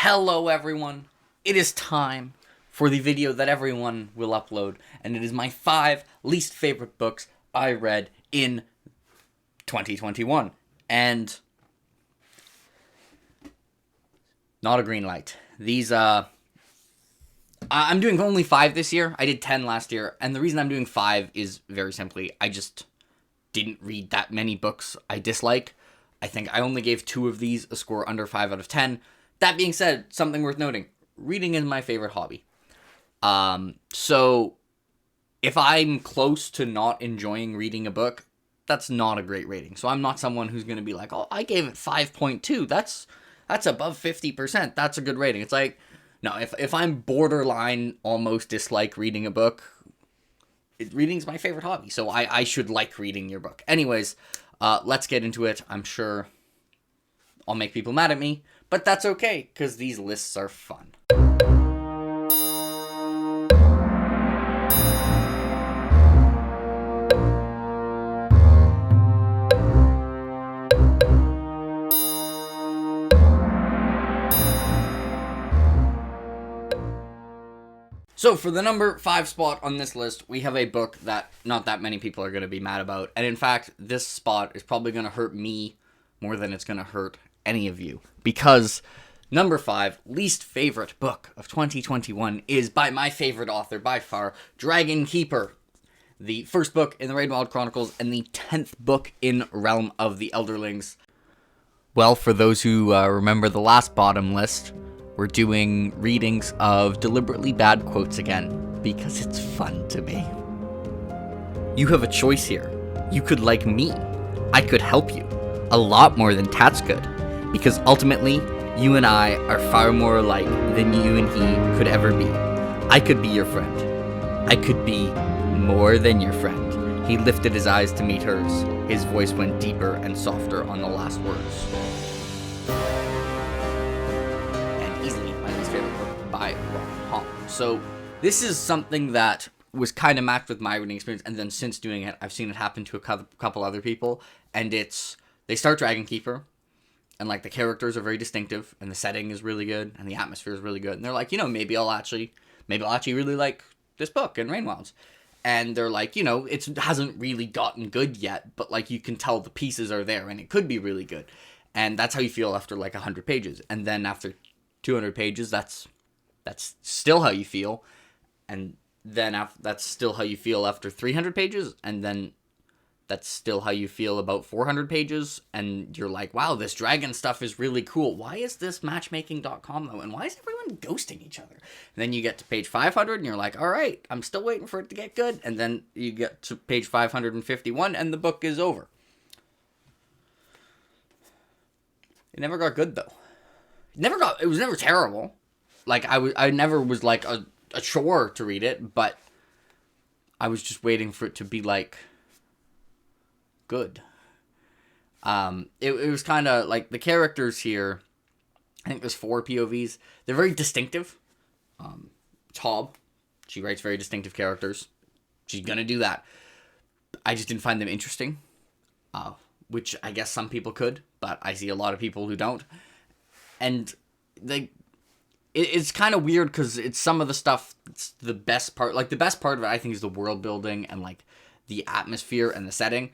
Hello everyone, it is time for the video that everyone will upload, and it is my 5 least favorite books I read in 2021, and not a green light. I'm doing only 5 this year. I did 10 last year, and the reason I'm doing 5 is very simply, I just didn't read that many books I dislike. I think I only gave 2 of these a score under 5 out of 10. That being said, something worth noting, reading is my favorite hobby. So if I'm close to not enjoying reading a book, that's not a great rating. So I'm not someone who's going to be like, oh, I gave it 5.2. That's above 50%. That's a good rating. It's like, no, if I'm borderline almost dislike reading a book, reading's my favorite hobby. So I should like reading your book. Anyways, let's get into it. I'm sure I'll make people mad at me, but that's okay, because these lists are fun. So for the number 5 spot on this list, we have a book that not that many people are going to be mad about. And in fact, this spot is probably going to hurt me more than it's going to hurt any of you. Because number 5, least favorite book of 2021 is by my favorite author by far, Dragon Keeper. The first book in the Ravenwald Chronicles and the 10th book in Realm of the Elderlings. Well, for those who remember the last bottom list, we're doing readings of deliberately bad quotes again, because it's fun to me. You have a choice here. You could like me. I could help you. A lot more than Tats could. Because ultimately, you and I are far more alike than you and he could ever be. I could be your friend. I could be more than your friend. He lifted his eyes to meet hers. His voice went deeper and softer on the last words. By Robin Hobb. So this is something that was kind of matched with my reading experience, and then since doing it, I've seen it happen to a couple other people, and they start Dragon Keeper, and like the characters are very distinctive, and the setting is really good, and the atmosphere is really good, and they're like, maybe I'll actually really like this book in Rainwilds. And they're like, it hasn't really gotten good yet, but like you can tell the pieces are there, and it could be really good. And that's how you feel after like 100 pages. And then after 200 pages, that's still how you feel, and then that's still how you feel after 300 pages, and then that's still how you feel about 400 pages, and you're like, wow, this dragon stuff is really cool. Why is this matchmaking.com though, and why is everyone ghosting each other? And then you get to page 500, and you're like, all right, I'm still waiting for it to get good, and then you get to page 551, and the book is over. It never got good though. It was never terrible. Like, I never was, like, a chore to read it, but I was just waiting for it to be, like, good. It was kind of, like, the characters here, I think there's 4 POVs. They're very distinctive. Hobb, she writes very distinctive characters. She's gonna do that. I just didn't find them interesting, which I guess some people could, but I see a lot of people who don't. And it's kind of weird because it's some of the stuff, it's the best part. Like, the best part of it, I think, is the world building and, like, the atmosphere and the setting,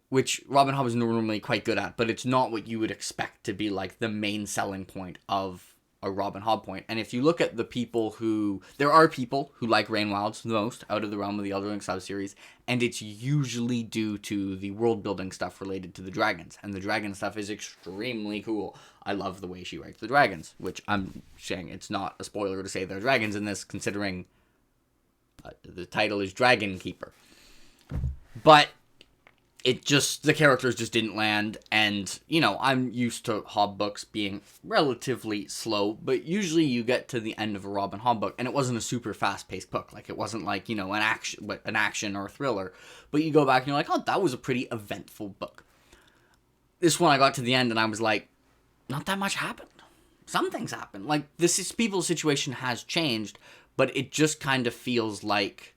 which Robin Hobb is normally quite good at, but it's not what you would expect to be, like, the main selling point of a Robin Hobb point. And if you look at the people there are people who like Rainwilds the most out of the Realm of the Elderling sub-series, and it's usually due to the world building stuff related to the dragons, and the dragon stuff is extremely cool. I love the way she writes the dragons, which I'm saying it's not a spoiler to say there are dragons in this, considering the title is Dragon Keeper. But the characters just didn't land, and, I'm used to Hobb books being relatively slow, but usually you get to the end of a Robin Hobb book, and it wasn't a super fast-paced book. Like, it wasn't like, an action or a thriller, but you go back and you're like, oh, that was a pretty eventful book. This one, I got to the end, and I was like, not that much happened. Some things happened. Like, people's situation has changed, but it just kind of feels like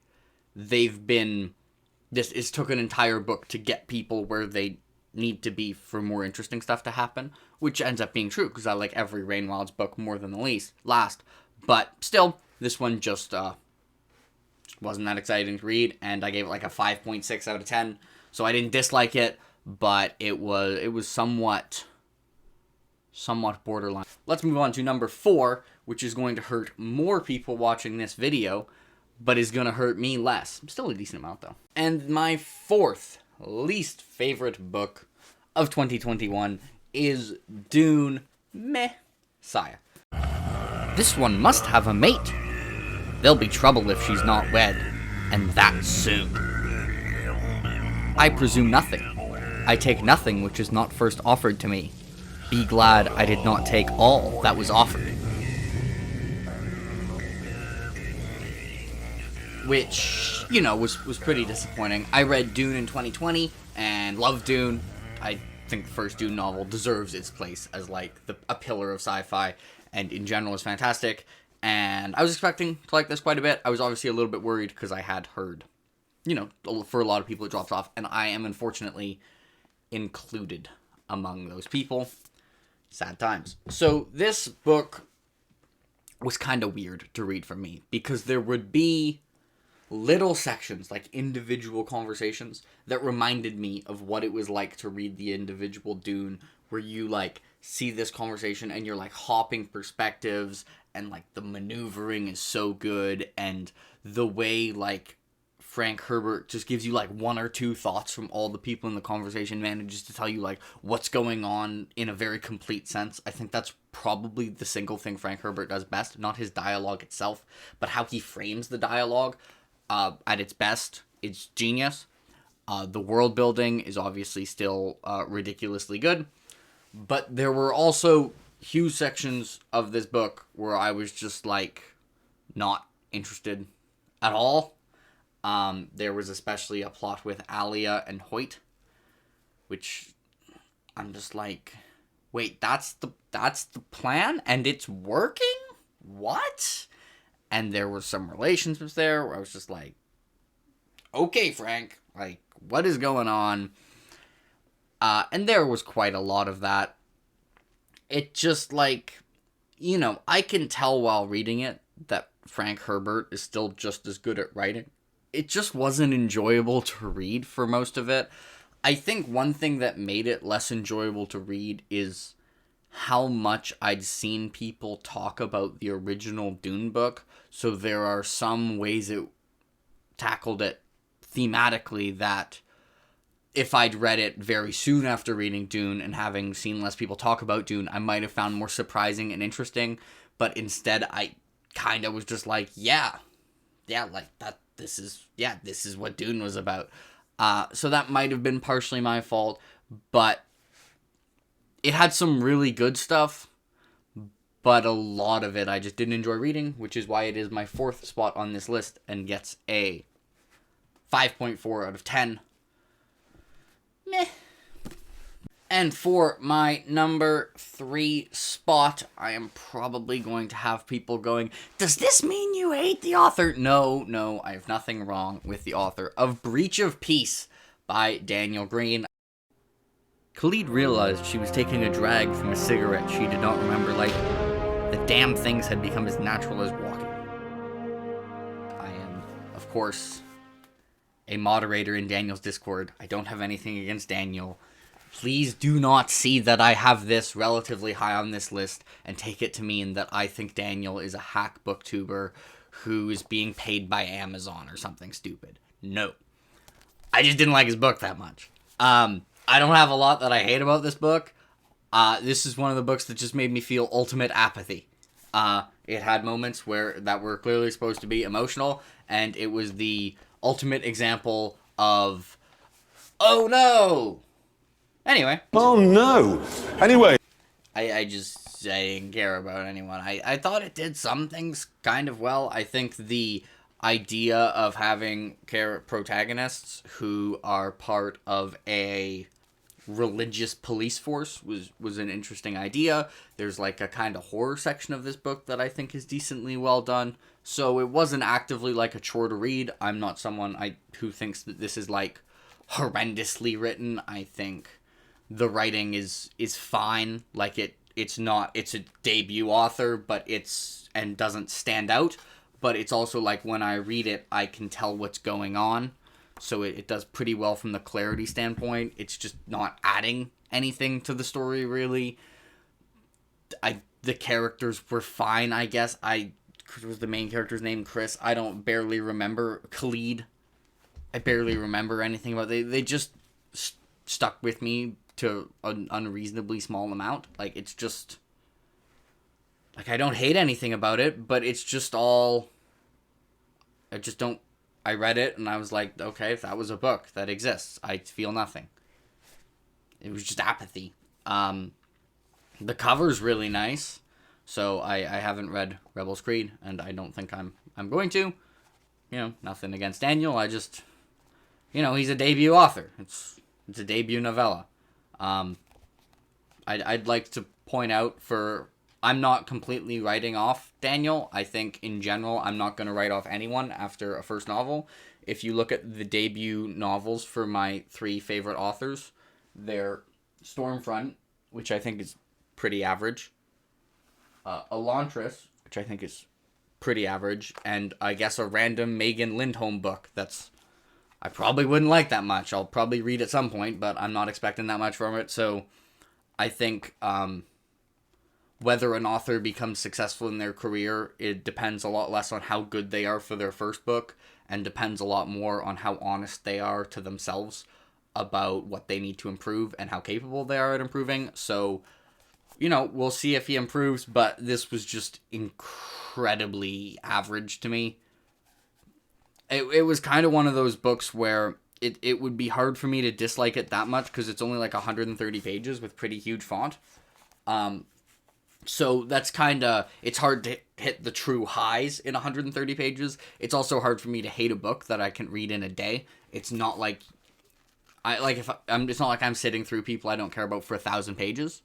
they've been... This took an entire book to get people where they need to be for more interesting stuff to happen, which ends up being true because I like every Rain Wilds book more than the last. But still, this one just wasn't that exciting to read, and I gave it like a 5.6 out of 10. So I didn't dislike it, but it was somewhat borderline. Let's move on to number 4, which is going to hurt more people watching this video, but is going to hurt me less. Still a decent amount, though. And my 4th least favorite book of 2021 is Dune Messiah. This one must have a mate. There'll be trouble if she's not wed, and that soon. I presume nothing. I take nothing which is not first offered to me. Be glad I did not take all that was offered. Which, you know, was pretty disappointing. I read Dune in 2020 and loved Dune. I think the first Dune novel deserves its place as like a pillar of sci-fi, and in general is fantastic. And I was expecting to like this quite a bit. I was obviously a little bit worried because I had heard, you know, for a lot of people it drops off, and I am unfortunately included among those people. Sad times. So this book was kind of weird to read for me because there would be little sections, like individual conversations, that reminded me of what it was like to read the individual Dune, where you like see this conversation and you're like hopping perspectives, and like the maneuvering is so good, and the way like Frank Herbert just gives you like one or two thoughts from all the people in the conversation, manages to tell you like what's going on in a very complete sense. I think that's probably the single thing Frank Herbert does best, not his dialogue itself, but how he frames the dialogue at its best. It's genius. The world building is obviously still ridiculously good, but there were also huge sections of this book where I was just like not interested at all. There was especially a plot with Alia and Hoyt, which I'm just like, wait, that's the plan and it's working? What? And there were some relationships there where I was just like, okay, Frank, like, what is going on? And there was quite a lot of that. It just like, you know, I can tell while reading it that Frank Herbert is still just as good at writing. It just wasn't enjoyable to read for most of it. I think one thing that made it less enjoyable to read is how much I'd seen people talk about the original Dune book. So there are some ways it tackled it thematically that if I'd read it very soon after reading Dune and having seen less people talk about Dune, I might have found more surprising and interesting. But instead, I kind of was just like, yeah, like that. This is what Dune was about. So that might have been partially my fault, but it had some really good stuff, but a lot of it I just didn't enjoy reading, which is why it is my 4th spot on this list and gets a 5.4 out of 10. Meh. And for my number 3 spot, I am probably going to have people going, does this mean you hate the author? No, I have nothing wrong with the author of Breach of Peace by Daniel Green. Khalid realized she was taking a drag from a cigarette she did not remember lighting. The damn things had become as natural as walking. I am, of course, a moderator in Daniel's Discord. I don't have anything against Daniel. Please do not see that I have this relatively high on this list and take it to mean that I think Daniel is a hack booktuber who is being paid by Amazon or something stupid. No. I just didn't like his book that much. I don't have a lot that I hate about this book. This is one of the books that just made me feel ultimate apathy. It had moments that were clearly supposed to be emotional, and it was the ultimate example of, oh no! Anyway. Oh no! Anyway. I didn't care about anyone. I thought it did some things kind of well. I think the idea of having protagonists who are part of a religious police force was an interesting idea. There's like a kind of horror section of this book that I think is decently well done. So it wasn't actively like a chore to read. I'm not someone who thinks that this is like horrendously written. I think the writing is fine. Like it's a debut author, but and doesn't stand out. But it's also like when I read it, I can tell what's going on. So it does pretty well from the clarity standpoint. It's just not adding anything to the story, really. The characters were fine, I guess. Was the main character's name Chris? I don't barely remember. Khalid. I barely remember anything about it. They just stuck with me to an unreasonably small amount. Like, it's just... Like, I don't hate anything about it, but it's just all... I just don't... I read it, and I was like, okay, if that was a book that exists, I feel nothing. It was just apathy. The cover's really nice, so I haven't read Rebel's Creed, and I don't think I'm going to. You know, nothing against Daniel, I just... You know, he's a debut author. It's a debut novella. I'd like to point out I'm not completely writing off Daniel. I think, in general, I'm not going to write off anyone after a first novel. If you look at the debut novels for my 3 favorite authors, they're Stormfront, which I think is pretty average, Elantris, which I think is pretty average, and I guess a random Megan Lindholm book I probably wouldn't like that much. I'll probably read at some point, but I'm not expecting that much from it. So I think whether an author becomes successful in their career, it depends a lot less on how good they are for their first book, and depends a lot more on how honest they are to themselves about what they need to improve and how capable they are at improving. So, you know, we'll see if he improves, but this was just incredibly average to me. It was kind of one of those books where it would be hard for me to dislike it that much because it's only like 130 pages with pretty huge font. So that's kind of... It's hard to hit the true highs in 130 pages. It's also hard for me to hate a book that I can read in a day. It's not like... it's not like I'm sitting through people I don't care about for 1,000 pages.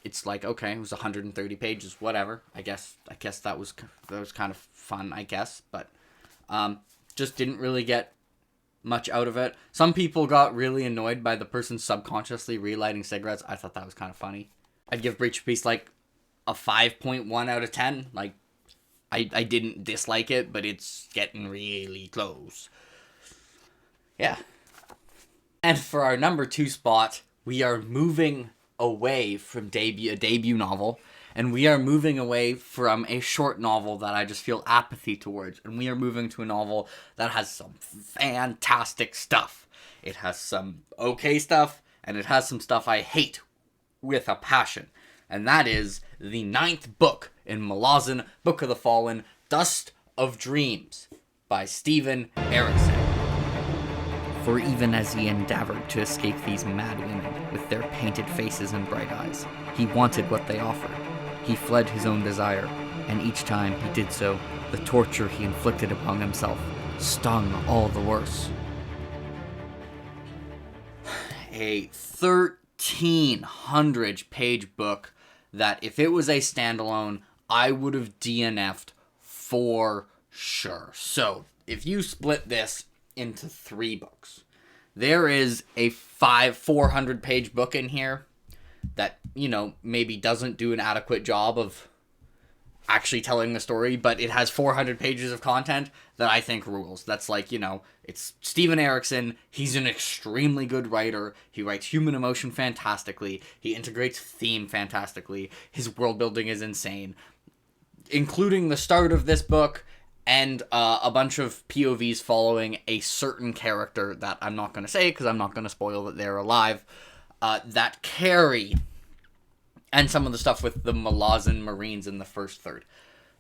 It's like, okay, it was 130 pages, whatever. I guess that was kind of fun, I guess, but just didn't really get much out of it. Some people got really annoyed by the person subconsciously relighting cigarettes. I thought that was kind of funny. I'd give Breach of Peace like a 5.1 out of 10. Like, I didn't dislike it, but it's getting really close. Yeah. And for our number 2 spot, we are moving away from a debut novel, and we are moving away from a short novel that I just feel apathy towards, and we are moving to a novel that has some fantastic stuff. It has some okay stuff, and it has some stuff I hate with a passion, and that is the 9th book in Malazan Book of the Fallen, Dust of Dreams, by Steven Erikson. For even as he endeavored to escape these mad women with their painted faces and bright eyes, he wanted what they offered. He fled his own desire, and each time he did so, the torture he inflicted upon himself stung all the worse. A 1,300-page book that, if it was a standalone, I would have DNF'd for sure. So, if you split this into 3 books, there is a 400-page book in here that, you know, maybe doesn't do an adequate job of actually telling the story, but it has 400 pages of content that I think rules. That's like, you know, it's Steven Erikson. He's an extremely good writer. He writes human emotion fantastically. He integrates theme fantastically. His world building is insane, including the start of this book and a bunch of POVs following a certain character that I'm not going to say because I'm not going to spoil that they're alive, that carry, and some of the stuff with the Malazan Marines in the first third,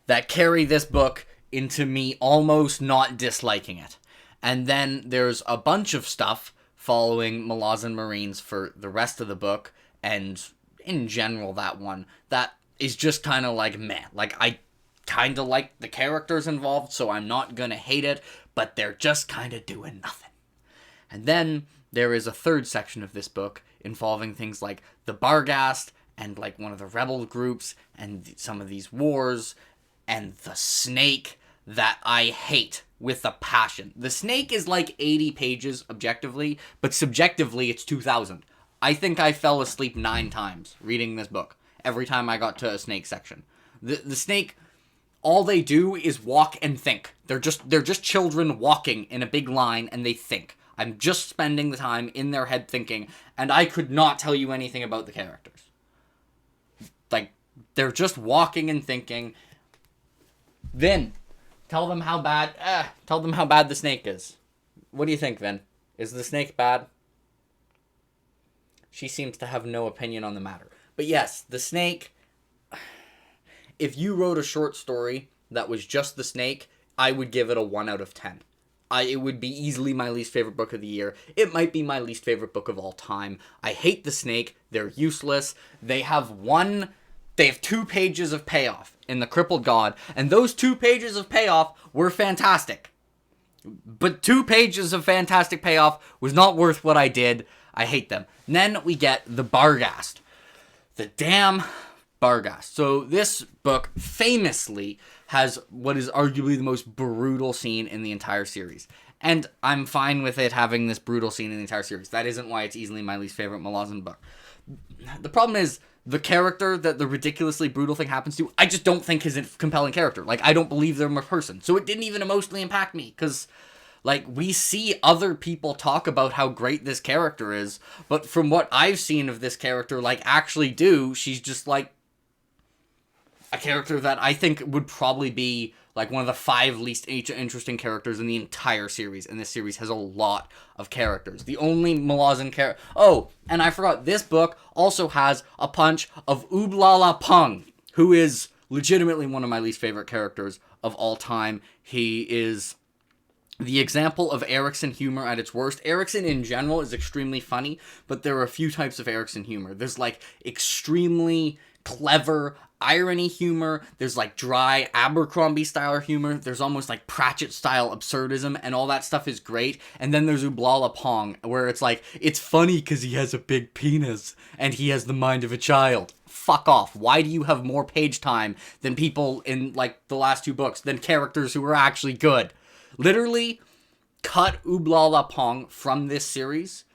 that carry this book into me almost not disliking it. And then there's a bunch of stuff following Malazan Marines for the rest of the book, and in general that one, that is just kind of like meh. Like, I kind of like the characters involved, so I'm not gonna hate it, but they're just kind of doing nothing. And then there is a third section of this book involving things like the Barghast and like one of the rebel groups and some of these wars and the Snake that I hate with a passion. The Snake is like 80 pages objectively, but subjectively it's 2,000. I think I fell asleep 9 times reading this book every time I got to a Snake section. The Snake, all they do is walk and think. They're just children walking in a big line, and they think. I'm just spending the time in their head thinking, and I could not tell you anything about the characters. Like, they're just walking and thinking. Vin, tell them how bad the Snake is. What do you think, Vin? Is the Snake bad? She seems to have no opinion on the matter. But yes, the Snake, if you wrote a short story that was just the Snake, I would give it a 1 out of 10. It would be easily my least favorite book of the year. It might be my least favorite book of all time. I hate the Snake. They're useless. They have 2 pages of payoff in The Crippled God, and those 2 pages of payoff were fantastic. But 2 pages of fantastic payoff was not worth what I did. I hate them. And then we get the Barghast. The damn Barghast. So this book famously has what is arguably the most brutal scene in the entire series. And I'm fine with it having this brutal scene in the entire series. That isn't why it's easily my least favorite Malazan book. The problem is, the character that the ridiculously brutal thing happens to, I just don't think is a compelling character. Like, I don't believe they're a person. So it didn't even emotionally impact me, because, like, we see other people talk about how great this character is, but from what I've seen of this character, like, actually do, she's just, like, a character that I think would probably be, like, one of the 5 least interesting characters in the entire series, and this series has a lot of characters. The only Malazan character... Oh, and I forgot, this book also has a punch of Ublala Pung, who is legitimately one of my least favorite characters of all time. He is the example of Erikson humor at its worst. Erikson in general is extremely funny, but there are a few types of Erikson humor. There's, like, extremely clever irony humor, there's like dry Abercrombie style humor, there's almost like Pratchett style absurdism, and all that stuff is great. And then there's Ublala Pong, where it's like, it's funny because he has a big penis and he has the mind of a child. Fuck off. Why do you have more page time than people in like the last 2 books, than characters who are actually good? Literally cut Ublala Pong from this series,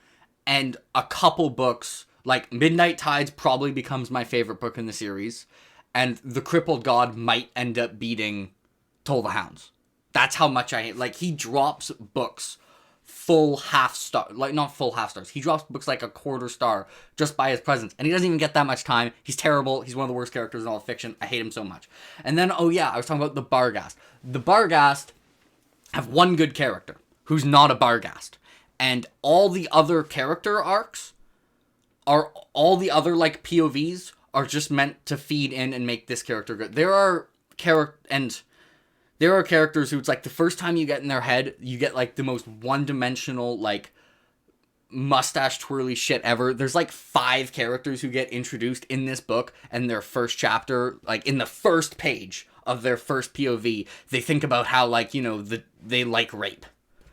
and a couple books, like Midnight Tides probably becomes my favorite book in the series, and The Crippled God might end up beating Toll the Hounds. That's how much I hate. Like, he drops books full half star, like, not full half stars. He drops books like a 1/4 star just by his presence, and he doesn't even get that much time. He's terrible. He's one of the worst characters in all of fiction. I hate him so much. And then, oh yeah, I was talking about the Barghast. The Barghast have one good character who's not a Barghast, and all the other character arcs are all the other like POVs are just meant to feed in and make this character good. There are characters who it's like the first time you get in their head, you get like the most one-dimensional like mustache twirly shit ever. There's like 5 characters who get introduced in this book, and their first chapter, like in the first page of their first POV, they think about how, like, you know, they like rape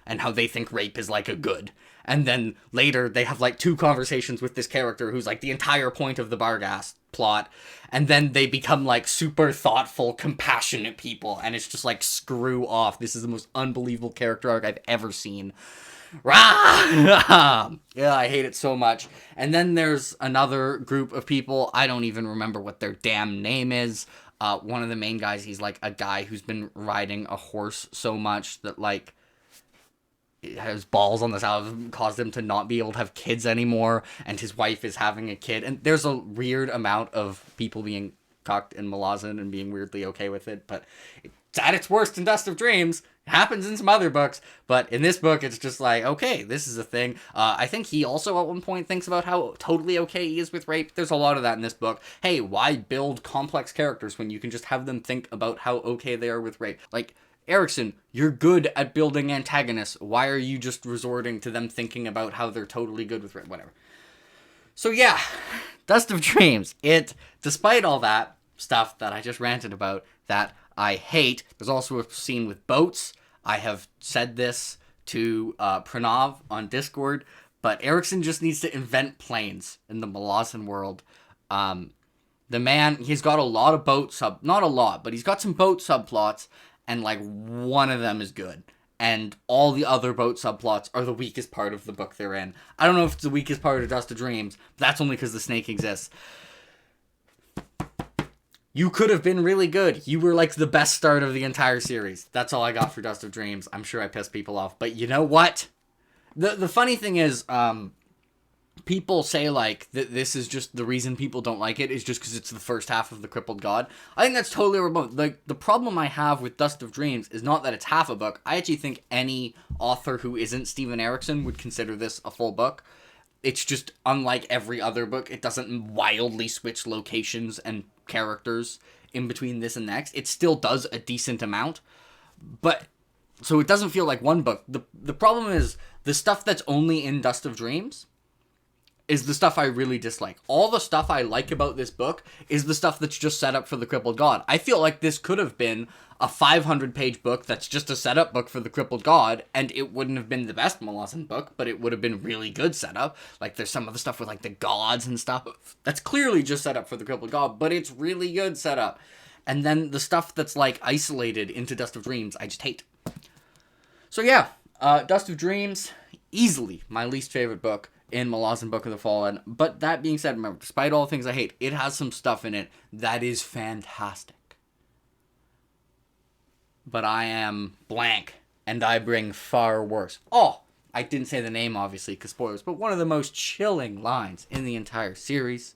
and how they think rape is like a good. And then later they have like 2 conversations with this character who's like the entire point of the Barghast plot. And then they become like super thoughtful, compassionate people. And it's just like, screw off. This is the most unbelievable character arc I've ever seen. Rah! Yeah, I hate it so much. And then there's another group of people. I don't even remember what their damn name is. One of the main guys, he's like a guy who's been riding a horse so much that like his balls on the side of him caused him to not be able to have kids anymore, and his wife is having a kid, and there's a weird amount of people being cucked in Malazan and being weirdly okay with it, but it's at its worst in Dust of Dreams. It happens in some other books, but in this book it's just like, okay, this is a thing. I think he also at one point thinks about how totally okay he is with rape. There's a lot of that in this book. Hey, why build complex characters when you can just have them think about how okay they are with rape? Like, Erikson, you're good at building antagonists. Why are you just resorting to them thinking about how they're totally good with whatever? So yeah, Dust of Dreams. It, despite all that stuff that I just ranted about that I hate, there's also a scene with boats. I have said this to Pranav on Discord, but Erikson just needs to invent planes in the Malazan world. The man, he's got a lot of boat not a lot, but he's got some boat subplots, and like one of them is good. And all the other boat subplots are the weakest part of the book they're in. I don't know if it's the weakest part of Dust of Dreams, but that's only because the snake exists. You could have been really good. You were like the best start of the entire series. That's all I got for Dust of Dreams. I'm sure I pissed people off, but you know what? The funny thing is, people say like that this is just the reason people don't like it is just because it's the first half of The Crippled God. I think that's totally remote. Like, the problem I have with Dust of Dreams is not that it's half a book. I actually think any author who isn't Steven Erikson would consider this a full book. It's just unlike every other book. It doesn't wildly switch locations and characters in between this and next. It still does a decent amount, but so it doesn't feel like one book. The problem is the stuff that's only in Dust of Dreams is the stuff I really dislike. All the stuff I like about this book is the stuff that's just set up for The Crippled God. I feel like this could have been a 500-page book that's just a setup book for The Crippled God, and it wouldn't have been the best Malazan book, but it would have been really good setup. Like, there's some of the stuff with, like, the gods and stuff that's clearly just set up for The Crippled God, but it's really good setup. And then the stuff that's, like, isolated into Dust of Dreams, I just hate. So, yeah, Dust of Dreams, easily my least favorite book in Malazan Book of the Fallen. But that being said, remember, despite all the things I hate, it has some stuff in it that is fantastic. But I am blank, and I bring far worse. Oh, I didn't say the name, obviously, because spoilers, but one of the most chilling lines in the entire series.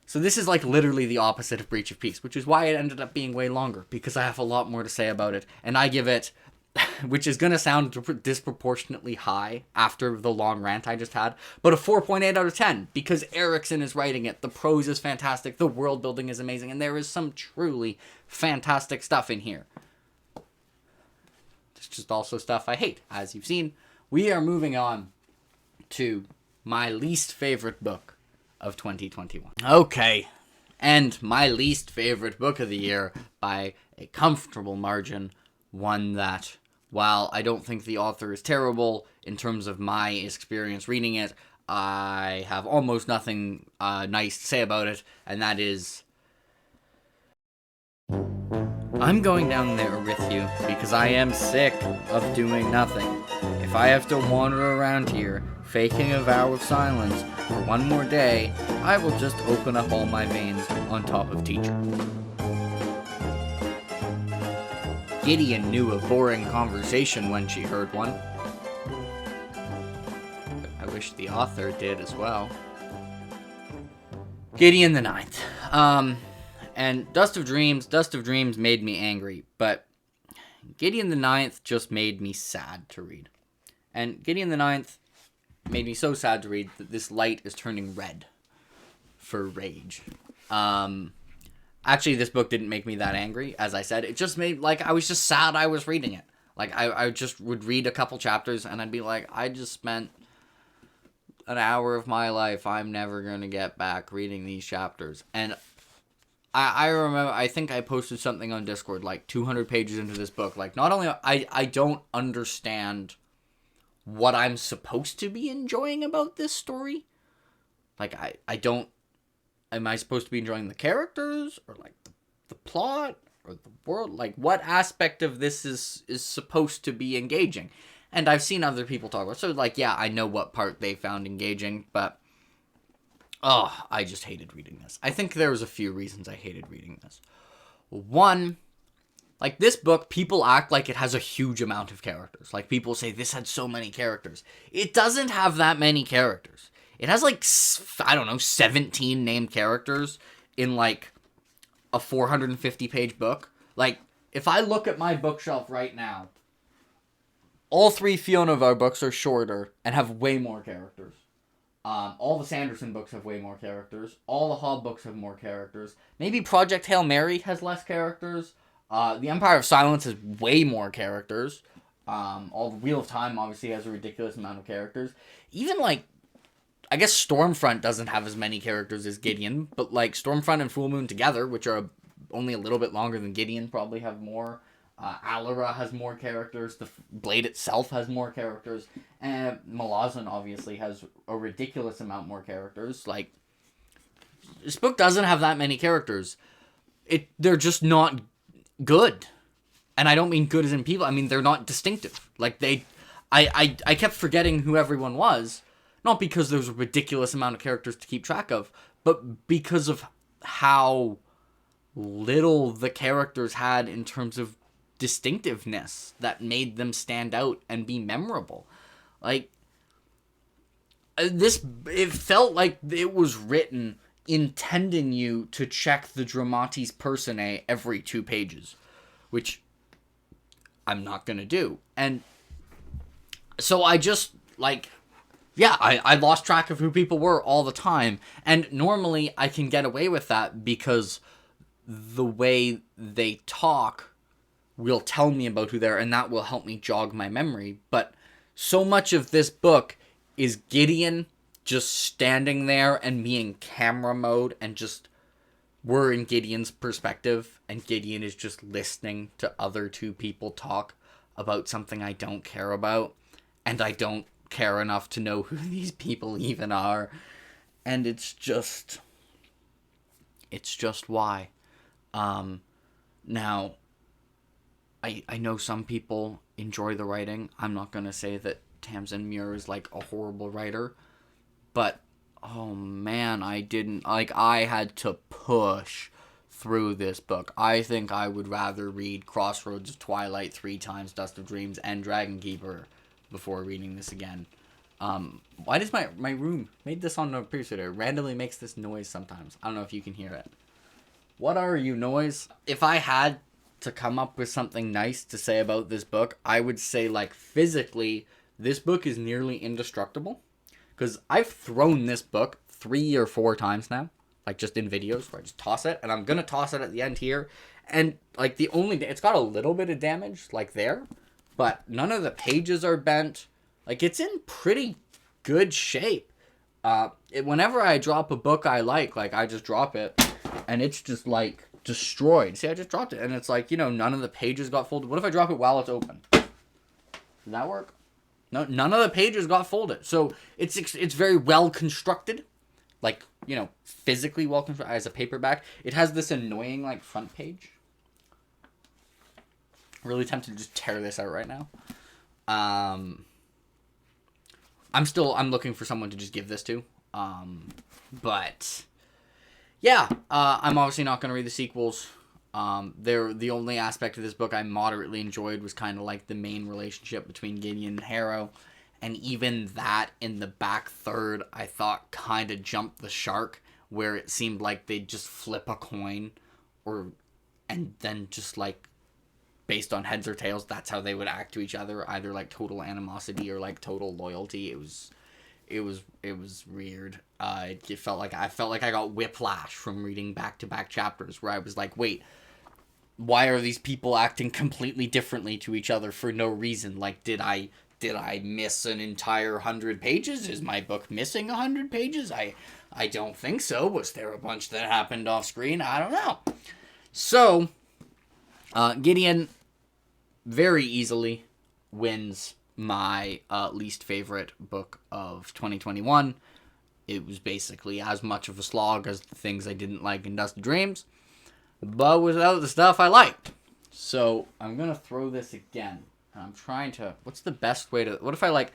So this is like literally the opposite of Breach of Peace, which is why it ended up being way longer, because I have a lot more to say about it, and I give it, which is going to sound disproportionately high after the long rant I just had, but a 4.8 out of 10, because Erikson is writing it, the prose is fantastic, the world building is amazing, and there is some truly fantastic stuff in here. It's just also stuff I hate, as you've seen. We are moving on to my least favorite book of 2021. Okay, and my least favorite book of the year by a comfortable margin, one that, while I don't think the author is terrible in terms of my experience reading it, I have almost nothing nice to say about it, and that is I'm going down there with you because I am sick of doing nothing. If I have to wander around here, faking a vow of silence for one more day, I will just open up all my veins on top of Teacher. Gideon knew a boring conversation when she heard one. I wish the author did as well. Gideon the Ninth. And Dust of Dreams made me angry, but Gideon the Ninth just made me sad to read. And Gideon the Ninth made me so sad to read that this light is turning red for rage. Actually, this book didn't make me that angry, as I said. It just made, like, I was just sad I was reading it. Like, I just would read a couple chapters, and I'd be like, I just spent an hour of my life I'm never going to get back reading these chapters. And I remember, I think I posted something on Discord, like, 200 pages into this book. Like, not only, I don't understand what I'm supposed to be enjoying about this story. Like, I don't, am I supposed to be enjoying the characters, or, like, the plot, or the world? Like, what aspect of this is supposed to be engaging? And I've seen other people talk about it, so, like, yeah, I know what part they found engaging, but oh, I just hated reading this. I think there was a few reasons I hated reading this. One, like, this book, people act like it has a huge amount of characters. Like, people say, this had so many characters. It doesn't have that many characters. It has, like, I don't know, 17 named characters in, like, a 450-page book. Like, if I look at my bookshelf right now, all three Fiona of our books are shorter and have way more characters. All the Sanderson books have way more characters. All the Hobb books have more characters. Maybe Project Hail Mary has less characters. The Empire of Silence has way more characters. All the Wheel of Time obviously has a ridiculous amount of characters. Even, like, I guess Stormfront doesn't have as many characters as Gideon, but, like, Stormfront and Full Moon together, which are only a little bit longer than Gideon, probably have more. Alara has more characters. The Blade itself has more characters. And Malazan obviously has a ridiculous amount more characters. Like, this book doesn't have that many characters. They're just not good. And I don't mean good as in people. I mean, they're not distinctive. Like, I kept forgetting who everyone was. Not because there was a ridiculous amount of characters to keep track of, but because of how little the characters had in terms of distinctiveness that made them stand out and be memorable. Like, it felt like it was written intending you to check the Dramatis Personae every 2 pages, which I'm not gonna do. And so I just, like, yeah, I lost track of who people were all the time. And normally I can get away with that because the way they talk will tell me about who they are, and that will help me jog my memory. But so much of this book is Gideon just standing there and me in camera mode, and just we're in Gideon's perspective, and Gideon is just listening to other 2 people talk about something I don't care about, and I don't care enough to know who these people even are. And it's just why. Now, I know some people enjoy the writing. I'm not gonna say that Tamsin Muir is like a horrible writer, but oh man, I had to push through this book. I think I would rather read Crossroads of Twilight 3 times, Dust of Dreams, and Dragon Keeper before reading this again. Why does my room made this on the previous video randomly makes this noise sometimes? I don't know if you can hear it. What are you, noise? If I had to come up with something nice to say about this book, I would say, like, physically, this book is nearly indestructible. Because I've thrown this book 3 or 4 times now, like, just in videos where I just toss it, and I'm gonna toss it at the end here. And, like, it's got a little bit of damage, like, there, but none of the pages are bent. Like, it's in pretty good shape. Whenever I drop a book I like, I just drop it, and it's just, like, destroyed. See, I just dropped it, and it's like, none of the pages got folded. What if I drop it while it's open? Does that work? No, none of the pages got folded. So, it's very well constructed. Like, physically well constructed as a paperback. It has this annoying, like, front page. Really tempted to just tear this out right now. I'm looking for someone to just give this to. But yeah, I'm obviously not going to read the sequels. The only aspect of this book I moderately enjoyed was kind of like the main relationship between Gideon and Harrow. And even that in the back third, I thought kind of jumped the shark, where it seemed like they'd just flip a coin and then just, like, based on heads or tails, that's how they would act to each other, either like total animosity or like total loyalty. It was weird. It felt like I got whiplash from reading back-to-back chapters, where I was like, wait, why are these people acting completely differently to each other for no reason? Like, did I miss an entire 100 pages? Is my book missing 100 pages? I don't think so. Was there a bunch that happened off screen? I don't know. So, Gideon very easily wins my least favorite book of 2021. It was basically as much of a slog as the things I didn't like in Dust of Dreams, but without the stuff I liked. So I'm gonna throw this again. I'm trying to. What's the best way to? What if I like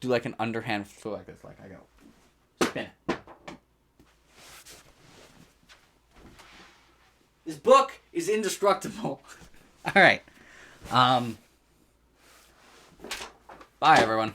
do like an underhand flow like this? Like I go spin it. This book is indestructible. All right. Bye, everyone.